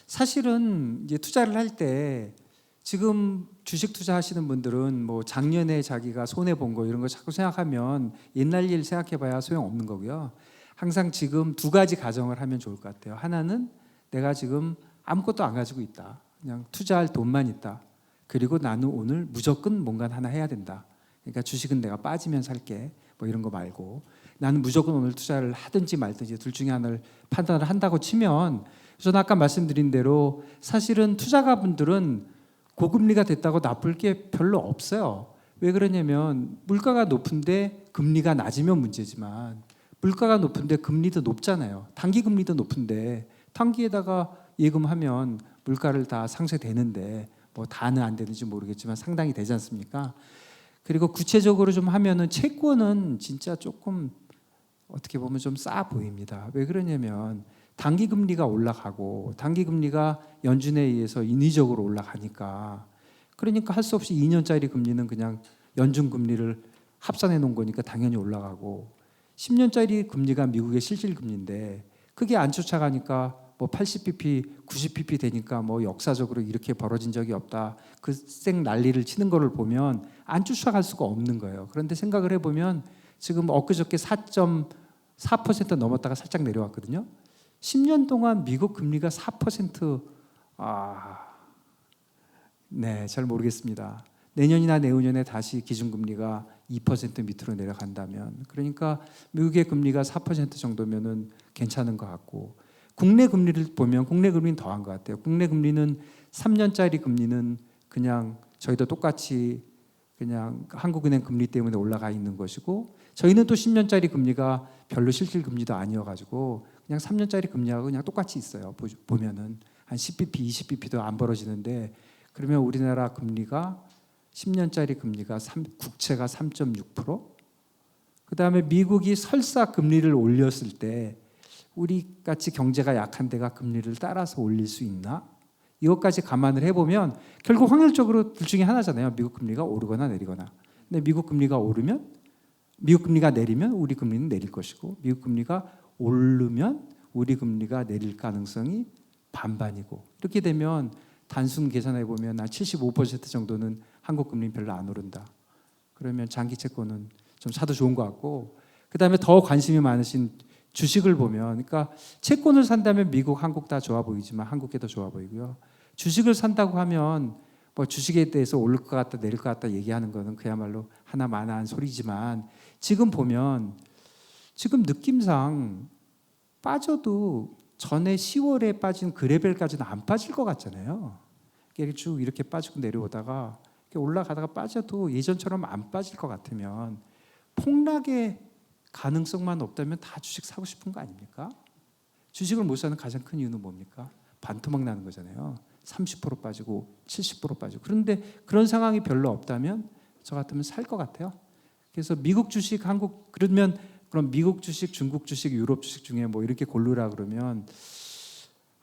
사실은 이제 투자를 할 때, 지금 주식 투자하시는 분들은 뭐 작년에 자기가 손해 본 거 이런 거 자꾸 생각하면 옛날 일 생각해봐야 소용 없는 거고요. 항상 지금 두 가지 가정을 하면 좋을 것 같아요. 하나는 내가 지금 아무것도 안 가지고 있다. 그냥 투자할 돈만 있다. 그리고 나는 오늘 무조건 뭔가 하나 해야 된다. 그러니까 주식은 내가 빠지면 살게. 뭐 이런 거 말고, 나는 무조건 오늘 투자를 하든지 말든지 둘 중에 하나를 판단을 한다고 치면, 저는 아까 말씀드린 대로 사실은 투자가분들은 고금리가 됐다고 나쁠 게 별로 없어요. 왜 그러냐면 물가가 높은데 금리가 낮으면 문제지만, 물가가 높은데 금리도 높잖아요. 단기 금리도 높은데 단기에다가 예금하면 물가를 다 상쇄되는데, 뭐 다는 안 되는지 모르겠지만 상당히 되지 않습니까? 그리고 구체적으로 좀 하면은 채권은 진짜 조금 어떻게 보면 좀 싸 보입니다. 왜 그러냐면 단기 금리가 올라가고, 단기 금리가 연준에 의해서 인위적으로 올라가니까, 그러니까 할 수 없이 2년짜리 금리는 그냥 연준 금리를 합산해 놓은 거니까 당연히 올라가고, 10년짜리 금리가 미국의 실질 금리인데 그게 안 쫓아가니까 뭐 80bp, 90bp 되니까 뭐 역사적으로 이렇게 벌어진 적이 없다. 그 쌩 난리를 치는 거를 보면 안 쫓아갈 수가 없는 거예요. 그런데 생각을 해보면 지금 엊그저께 4.4% 넘었다가 살짝 내려왔거든요. 10년 동안 미국 금리가 4%, 네, 잘 모르겠습니다. 내년이나 내후년에 다시 기준금리가 2% 밑으로 내려간다면, 그러니까 미국의 금리가 4% 정도면은 괜찮은 것 같고, 국내 금리를 보면 국내 금리는 더한 것 같아요. 국내 금리는 3년짜리 금리는 그냥 저희도 똑같이 그냥 한국은행 금리 때문에 올라가 있는 것이고, 저희는 또 10년짜리 금리가 별로 실질 금리도 아니어가지고 그냥 3년짜리 금리하고 그냥 똑같이 있어요. 보면은 한 10bp, 20bp도 안 벌어지는데, 그러면 우리나라 금리가 10년짜리 금리가 국채가 3.6%, 그 다음에 미국이 설사 금리를 올렸을 때 우리 같이 경제가 약한 데가 금리를 따라서 올릴 수 있나? 이것까지 감안을 해보면 결국 확률적으로 둘 중에 하나잖아요. 미국 금리가 오르거나 내리거나. 근데 미국 금리가 내리면 우리 금리는 내릴 것이고, 미국 금리가 오르면 우리 금리가 내릴 가능성이 반반이고, 이렇게 되면 단순 계산해 보면 한 75% 정도는 한국 금리는 별로 안 오른다. 그러면 장기 채권은 좀 사도 좋은 것 같고, 그다음에 더 관심이 많으신 주식을 보면, 그러니까 채권을 산다면 미국, 한국 다 좋아 보이지만 한국이 더 좋아 보이고요. 주식을 산다고 하면 뭐 주식에 대해서 오를 것 같다 내릴 것 같다 얘기하는 거는 그야말로 하나마나한 소리지만, 지금 보면 지금 느낌상 빠져도 전에 10월에 빠진 그 레벨까지는 안 빠질 것 같잖아요. 이렇게 쭉 이렇게 빠지고 내려오다가 이렇게 올라가다가 빠져도 예전처럼 안 빠질 것 같으면, 폭락의 가능성만 없다면 다 주식 사고 싶은 거 아닙니까? 주식을 못 사는 가장 큰 이유는 뭡니까? 반토막 나는 거잖아요. 30% 빠지고 70% 빠지고. 그런데 그런 상황이 별로 없다면 저 같으면 살 것 같아요. 그래서 미국 주식, 한국 그러면 그럼 미국 주식, 중국 주식, 유럽 주식 중에 뭐 이렇게 고르라 그러면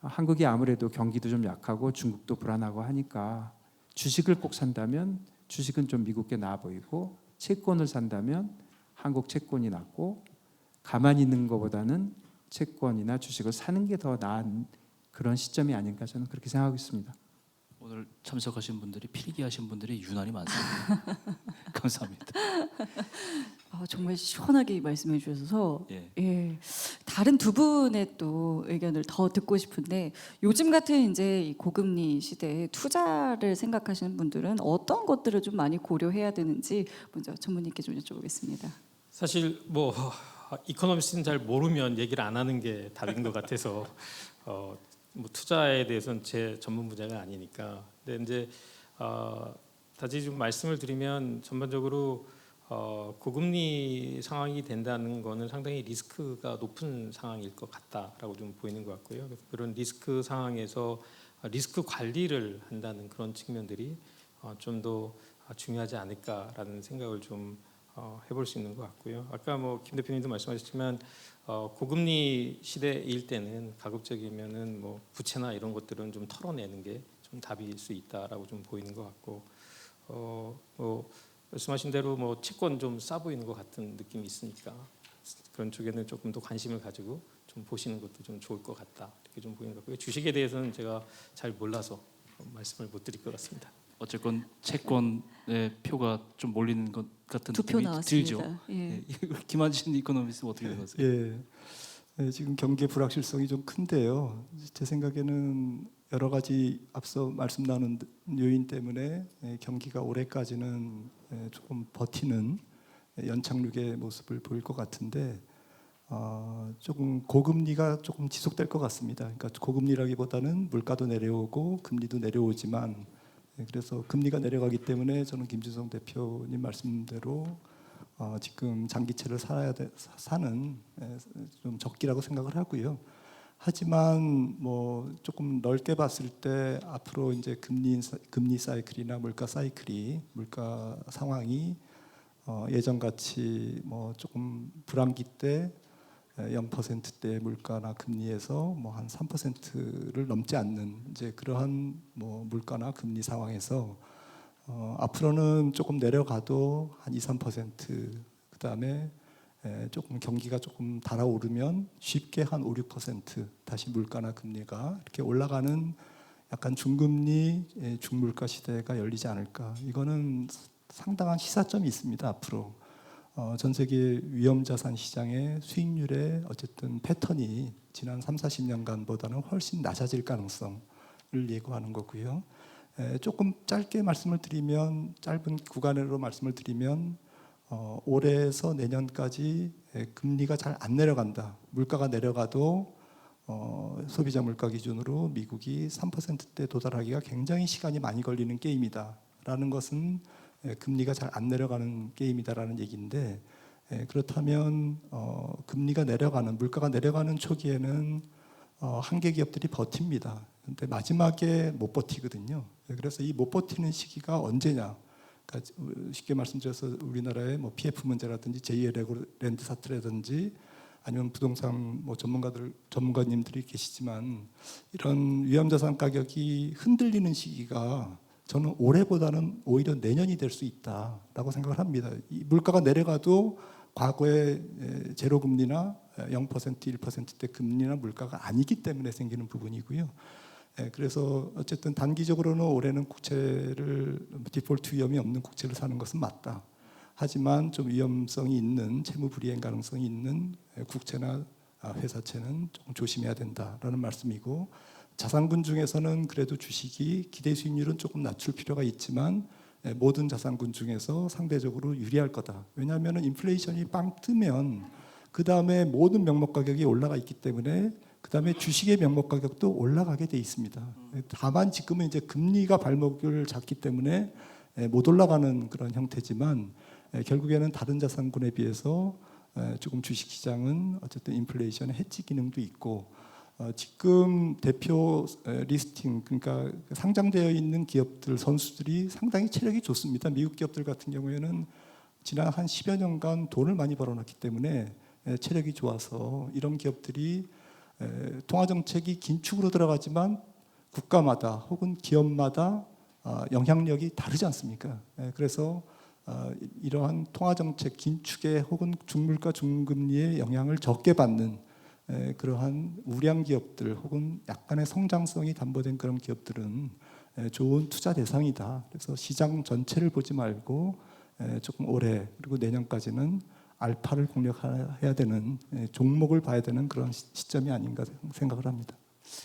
한국이 아무래도 경기도 좀 약하고 중국도 불안하고 하니까 주식을 꼭 산다면 주식은 좀 미국 게 나아 보이고 채권을 산다면 한국 채권이 낫고 가만히 있는 것보다는 채권이나 주식을 사는 게 더 나은 그런 시점이 아닌가 저는 그렇게 생각하고 있습니다. 오늘 참석하신 분들이 필기하신 분들이 유난히 많습니다. 감사합니다. 정말 시원하게 말씀해 주셔서 예. 예, 다른 두 분의 또 의견을 더 듣고 싶은데 요즘 같은 이제 이 고금리 시대에 투자를 생각하시는 분들은 어떤 것들을 좀 많이 고려해야 되는지 먼저 전문님께 좀 여쭤보겠습니다. 사실 뭐 이코노미스트는 잘 모르면 얘기를 안 하는 게 답인 것 같아서 뭐 투자에 대해서는 제 전문 분야가 아니니까. 근데 이제 다시 좀 말씀을 드리면 전반적으로 고금리 상황이 된다는 거는 상당히 리스크가 높은 상황일 것 같다라고 좀 보이는 것 같고요. 그래서 그런 리스크 상황에서 리스크 관리를 한다는 그런 측면들이 좀 더 중요하지 않을까라는 생각을 좀 해볼 수 있는 것 같고요. 아까 뭐 김 대표님도 말씀하셨지만 고금리 시대일 때는 가급적이면은 뭐 부채나 이런 것들은 좀 털어내는 게 좀 답일 수 있다라고 좀 보이는 것 같고 뭐 말씀하신 대로 뭐 채권 좀 싸 보이는 것 같은 느낌이 있으니까 그런 쪽에는 조금 더 관심을 가지고 좀 보시는 것도 좀 좋을 것 같다 이렇게 좀 보이는 것 같고요. 주식에 대해서는 제가 잘 몰라서 말씀을 못 드릴 것 같습니다. 어쨌건 채권의 표가 좀 몰리는 것 같은 두 표 느낌이 나왔습니다. 들죠. 예. 김한진 이코노미스트 어떻게 생각하세요? 예, 지금 경기 불확실성이 좀 큰데요. 제 생각에는 여러 가지 앞서 말씀 나눈 요인 때문에 경기가 올해까지는 조금 버티는 연착륙의 모습을 보일 것 같은데 조금 고금리가 조금 지속될 것 같습니다. 그러니까 고금리라기보다는 물가도 내려오고 금리도 내려오지만 그래서 금리가 내려가기 때문에 저는 김준성 대표님 말씀대로 지금 장기채를 사는 좀 적기라고 생각을 하고요. 하지만 뭐 조금 넓게 봤을 때 앞으로 이제 금리 사이클이나 물가 사이클이 물가 상황이 예전 같이 뭐 조금 불황기 때 0%대 물가나 금리에서 뭐 한 3%를 넘지 않는 이제 그러한 뭐 물가나 금리 상황에서 앞으로는 조금 내려가도 한 2~3% 그다음에 조금 경기가 조금 달아오르면 쉽게 한 5~6% 다시 물가나 금리가 이렇게 올라가는 약간 중금리 중물가 시대가 열리지 않을까. 이거는 상당한 시사점이 있습니다. 앞으로 전 세계 위험자산 시장의 수익률의 어쨌든 패턴이 지난 30~40년간보다는 훨씬 낮아질 가능성을 예고하는 거고요. 조금 짧게 말씀을 드리면 짧은 구간으로 말씀을 드리면 올해에서 내년까지 금리가 잘 안 내려간다. 물가가 내려가도 소비자 물가 기준으로 미국이 3%대 도달하기가 굉장히 시간이 많이 걸리는 게임이다라는 것은 금리가 잘 안 내려가는 게임이다라는 얘기인데 그렇다면 금리가 내려가는 물가가 내려가는 초기에는 한계 기업들이 버팁니다. 근데 마지막에 못 버티거든요. 그래서 이 못 버티는 시기가 언제냐? 그러니까 쉽게 말씀드려서 우리나라의 뭐 PF 문제라든지 제2의 랜드 사태라든지 아니면 부동산 뭐 전문가님들이 계시지만 이런 위험자산 가격이 흔들리는 시기가 저는 올해보다는 오히려 내년이 될 수 있다라고 생각을 합니다. 이 물가가 내려가도 과거의 제로 금리나 0%, 1%대 금리나 물가가 아니기 때문에 생기는 부분이고요. 그래서 어쨌든 단기적으로는 올해는 국채를 디폴트 위험이 없는 국채를 사는 것은 맞다. 하지만 좀 위험성이 있는 채무 불이행 가능성이 있는 국채나 회사채는 조금 조심해야 된다라는 말씀이고 자산군 중에서는 그래도 주식이 기대 수익률은 조금 낮출 필요가 있지만 모든 자산군 중에서 상대적으로 유리할 거다. 왜냐하면 인플레이션이 빵 뜨면 그 다음에 모든 명목 가격이 올라가 있기 때문에 그 다음에 주식의 명목 가격도 올라가게 돼 있습니다. 다만 지금은 이제 금리가 발목을 잡기 때문에 못 올라가는 그런 형태지만 결국에는 다른 자산군에 비해서 조금 주식시장은 어쨌든 인플레이션의 해지 기능도 있고 지금 대표 리스팅 그러니까 상장되어 있는 기업들 선수들이 상당히 체력이 좋습니다. 미국 기업들 같은 경우에는 지난 한 10여 년간 돈을 많이 벌어놨기 때문에 체력이 좋아서 이런 기업들이 통화정책이 긴축으로 들어가지만 국가마다 혹은 기업마다 영향력이 다르지 않습니까? 그래서 이러한 통화정책 긴축에 혹은 중물가 중금리의 영향을 적게 받는 그러한 우량 기업들 혹은 약간의 성장성이 담보된 그런 기업들은 좋은 투자 대상이다. 그래서 시장 전체를 보지 말고 조금 올해 그리고 내년까지는 알파를 공략해야 되는 종목을 봐야 되는 그런 시점이 아닌가 생각을 합니다.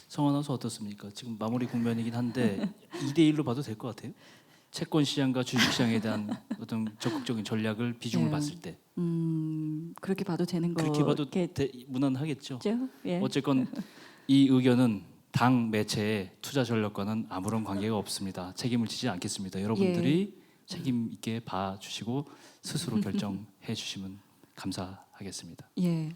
성 아나운서 어떻습니까? 지금 마무리 국면이긴 한데 2대 1로 봐도 될 것 같아요. 채권 시장과 주식 시장에 대한 어떤 적극적인 전략을 비중을 네. 봤을 때 그렇게 봐도 되는 그렇게 봐도 거겠죠? 무난하겠죠. 예. 어쨌건 이 의견은 당 매체의 투자 전략과는 아무런 관계가 없습니다. 책임을 지지 않겠습니다. 여러분들이 책임 있게 봐주시고 스스로 결정해 주시면 감사하겠습니다. 예.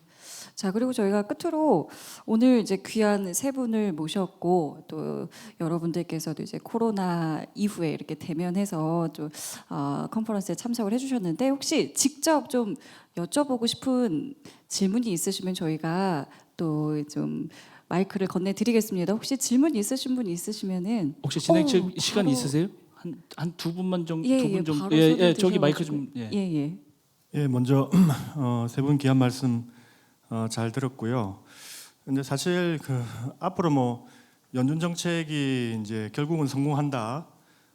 자, 그리고 저희가 끝으로 오늘 이제 귀한 세 분을 모셨고 또 여러분들께서도 이제 코로나 이후에 이렇게 대면해서 좀 컨퍼런스에 참석을 해주셨는데 혹시 직접 좀 여쭤보고 싶은 질문이 있으시면 저희가 또 좀 마이크를 건네드리겠습니다. 혹시 질문 있으신 분 있으시면은 혹시 진행책 바로- 시간 있으세요? 한 두 분만 좀 예, 두 예, 분 좀 바로 저기 마이크 손을 좀 예. 예, 예. 예, 먼저 세 분 귀한 말씀 잘 들었고요. 근데 사실 그 앞으로 뭐 연준 정책이 이제 결국은 성공한다.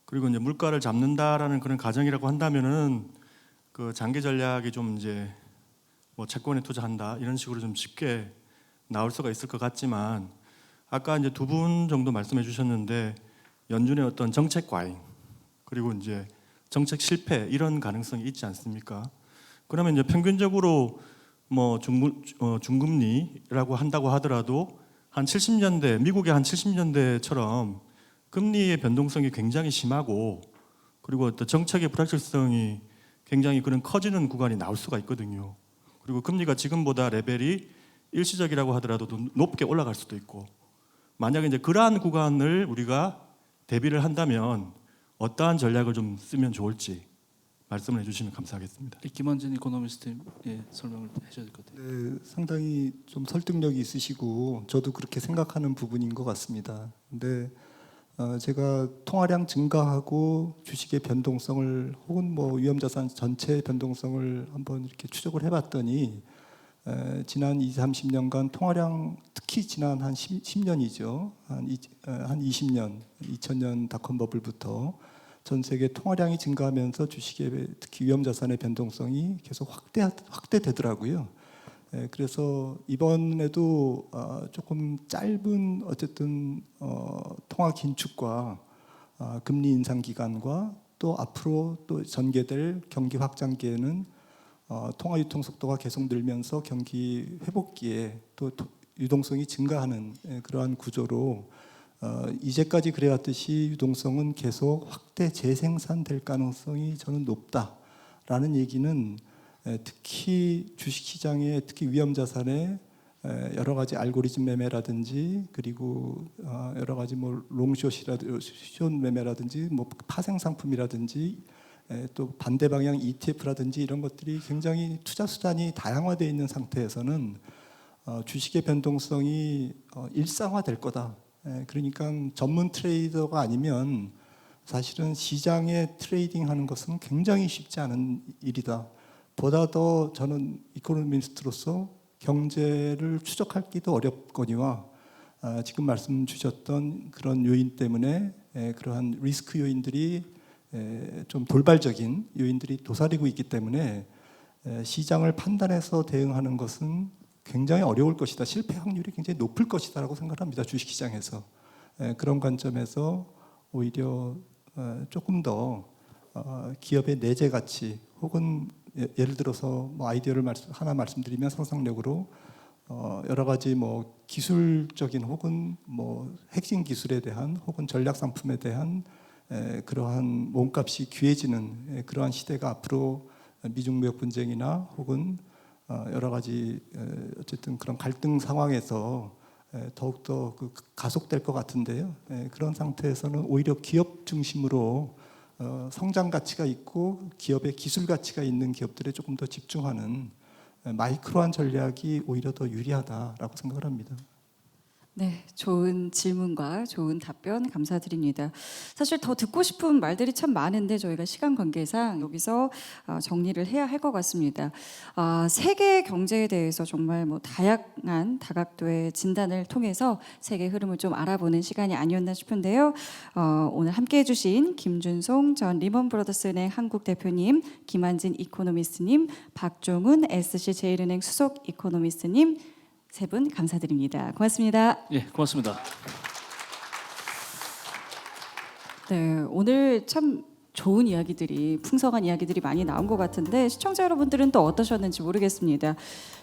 그리고 이제 물가를 잡는다라는 그런 가정이라고 한다면은 그 장기 전략이 좀 이제 뭐 채권에 투자한다 이런 식으로 좀 쉽게 나올 수가 있을 것 같지만 아까 이제 두 분 정도 말씀해 주셨는데 연준의 어떤 정책 과잉 그리고 이제 정책 실패 이런 가능성이 있지 않습니까? 그러면 이제 평균적으로 뭐 중금리라고 한다고 하더라도 한 70년대 미국의 한 70년대처럼 금리의 변동성이 굉장히 심하고 그리고 어떤 정책의 불확실성이 굉장히 그런 커지는 구간이 나올 수가 있거든요. 그리고 금리가 지금보다 레벨이 일시적이라고 하더라도 높게 올라갈 수도 있고 만약에 이제 그러한 구간을 우리가 대비를 한다면 어떠한 전략을 좀 쓰면 좋을지 말씀을 해주시면 감사하겠습니다. 김환진 이코노미스트 설명을 해줘야 될 것 같아요. 네, 상당히 좀 설득력이 있으시고 저도 그렇게 생각하는 부분인 것 같습니다. 근데 제가 통화량 증가하고 주식의 변동성을 혹은 뭐 위험자산 전체의 변동성을 한번 이렇게 추적을 해봤더니 지난 20, 30년간 통화량 특히 지난 한 10년이죠. 한 20년, 2000년 닷컴 버블부터 전 세계 통화량이 증가하면서 주식의 특히 위험자산의 변동성이 계속 확대되더라고요. 그래서 이번에도 조금 짧은 어쨌든 통화 긴축과 금리 인상 기간과 또 앞으로 또 전개될 경기 확장기에는 통화 유통 속도가 계속 늘면서 경기 회복기에 또 유동성이 증가하는 그러한 구조로 이제까지 그래왔듯이 유동성은 계속 확대 재생산될 가능성이 저는 높다라는 얘기는 특히 주식시장에 특히 위험자산에 여러 가지 알고리즘 매매라든지 그리고 여러 가지 뭐 롱숏 매매라든지 뭐 파생 상품이라든지 또 반대 방향 ETF라든지 이런 것들이 굉장히 투자 수단이 다양화되어 있는 상태에서는 주식의 변동성이 일상화될 거다. 그러니까 전문 트레이더가 아니면 사실은 시장에 트레이딩하는 것은 굉장히 쉽지 않은 일이다. 보다 더 저는 이코노미스트로서 경제를 추적하기도 어렵거니와 지금 말씀 주셨던 그런 요인 때문에 그러한 리스크 요인들이 좀 돌발적인 요인들이 도사리고 있기 때문에 시장을 판단해서 대응하는 것은 굉장히 어려울 것이다. 실패 확률이 굉장히 높을 것이다라고 생각합니다. 주식시장에서. 그런 관점에서 오히려 조금 더 기업의 내재 가치 혹은 예를 들어서 뭐 아이디어를 하나 말씀드리면 상상력으로 여러 가지 뭐 기술적인 혹은 뭐 핵심 기술에 대한 혹은 전략 상품에 대한 그러한 몸값이 귀해지는 그러한 시대가 앞으로 미중 무역 분쟁이나 혹은 여러 가지 어쨌든 그런 갈등 상황에서 더욱더 가속될 것 같은데요. 그런 상태에서는 오히려 기업 중심으로 성장 가치가 있고 기업의 기술 가치가 있는 기업들에 조금 더 집중하는 마이크로한 전략이 오히려 더 유리하다라고 생각을 합니다. 네, 좋은 질문과 좋은 답변 감사드립니다. 사실 더 듣고 싶은 말들이 참 많은데 저희가 시간 관계상 여기서 정리를 해야 할 것 같습니다. 세계 경제에 대해서 정말 뭐 다양한 다각도의 진단을 통해서 세계 흐름을 좀 알아보는 시간이 아니었나 싶은데요. 오늘 함께해 주신 김준송 전 리먼브러더스은행 한국 대표님, 김한진 이코노미스트님, 박종훈 SC제일은행 수석 이코노미스트님 세 분 감사드립니다. 고맙습니다. 예, 고맙습니다. 네, 오늘 참 좋은 이야기들이 풍성한 이야기들이 많이 나온 것 같은데 시청자 여러분들은 또 어떠셨는지 모르겠습니다.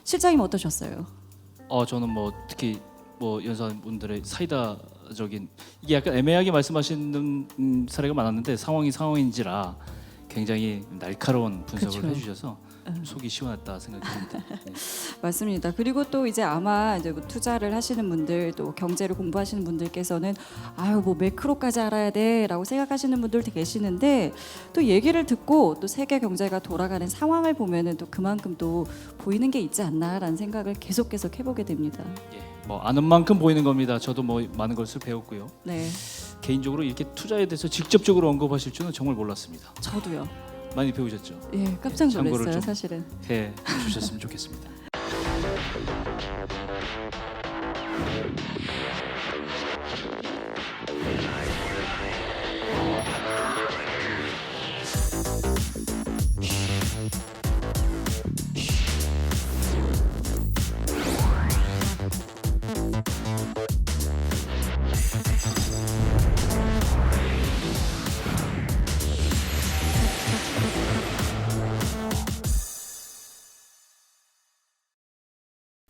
실장님 어떠셨어요? 저는 뭐 특히 뭐 연사분들의 사이다적인 이게 약간 애매하게 말씀하시는 사례가 많았는데 상황인지라 굉장히 날카로운 분석을 그쵸. 해주셔서 좀 속이 시원했다 생각이 듭니다. 네. 맞습니다. 그리고 또 이제 아마 이제 뭐 투자를 하시는 분들 또 경제를 공부하시는 분들께서는 아유 뭐 매크로까지 알아야 돼라고 생각하시는 분들도 계시는데 또 얘기를 듣고 또 세계 경제가 돌아가는 상황을 보면은 또 그만큼 또 보이는 게 있지 않나라는 생각을 계속 해보게 됩니다. 예, 뭐 아는 만큼 보이는 겁니다. 저도 뭐 많은 것을 배웠고요. 네, 개인적으로 이렇게 투자에 대해서 직접적으로 언급하실 줄은 정말 몰랐습니다. 저도요. 많이 배우셨죠? 예, 깜짝 참고를 놀랐어요, 좀 사실은. 해 주셨으면 좋겠습니다.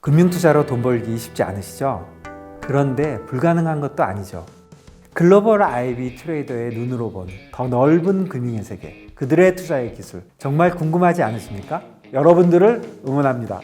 금융투자로 돈 벌기 쉽지 않으시죠? 그런데 불가능한 것도 아니죠. 글로벌 IB 트레이더의 눈으로 본 더 넓은 금융의 세계, 그들의 투자의 기술 정말 궁금하지 않으십니까? 여러분들을 응원합니다.